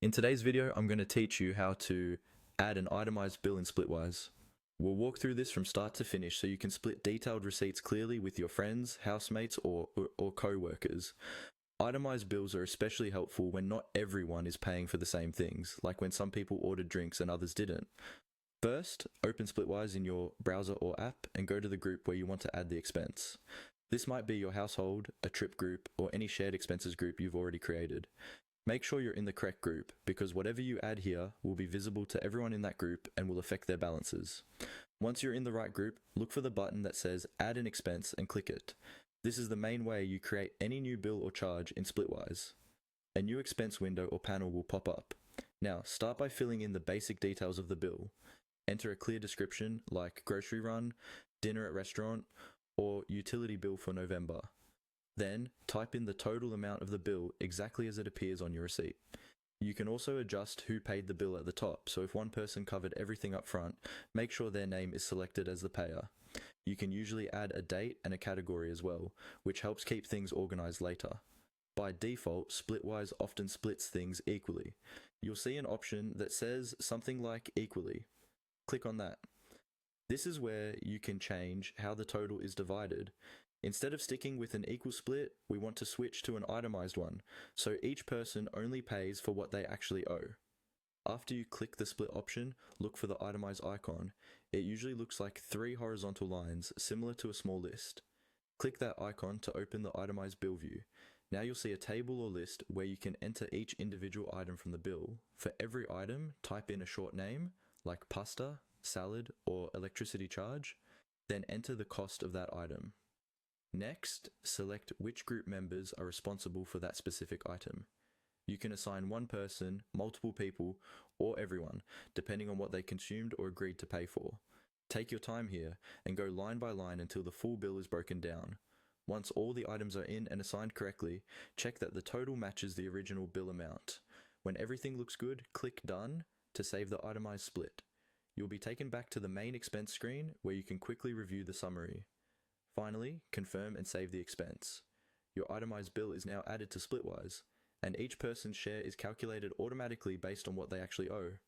In today's video, I'm going to teach you how to add an itemized bill in Splitwise. We'll walk through this from start to finish so you can split detailed receipts clearly with your friends, housemates, or co-workers. Itemized bills are especially helpful when not everyone is paying for the same things, like when some people ordered drinks and others didn't. First, open Splitwise in your browser or app and go to the group where you want to add the expense. This might be your household, a trip group, or any shared expenses group you've already created. Make sure you're in the correct group, because whatever you add here will be visible to everyone in that group and will affect their balances. Once you're in the right group, look for the button that says Add an Expense and click it. This is the main way you create any new bill or charge in Splitwise. A new expense window or panel will pop up. Now, start by filling in the basic details of the bill. Enter a clear description like grocery run, dinner at restaurant, or utility bill for November. Then, type in the total amount of the bill exactly as it appears on your receipt. You can also adjust who paid the bill at the top, so if one person covered everything up front, make sure their name is selected as the payer. You can usually add a date and a category as well, which helps keep things organized later. By default, Splitwise often splits things equally. You'll see an option that says something like equally. Click on that. This is where you can change how the total is divided. Instead of sticking with an equal split, we want to switch to an itemized one, so each person only pays for what they actually owe. After you click the split option, look for the itemized icon. It usually looks like 3 horizontal lines, similar to a small list. Click that icon to open the itemized bill view. Now you'll see a table or list where you can enter each individual item from the bill. For every item, type in a short name, like pasta, salad, or electricity charge, then enter the cost of that item. Next, select which group members are responsible for that specific item. You can assign one person, multiple people, or everyone, depending on what they consumed or agreed to pay for. Take your time here and go line by line until the full bill is broken down. Once all the items are in and assigned correctly, check that the total matches the original bill amount. When everything looks good, click Done to save the itemized split. You'll be taken back to the main expense screen where you can quickly review the summary. Finally, confirm and save the expense. Your itemized bill is now added to Splitwise, and each person's share is calculated automatically based on what they actually owe.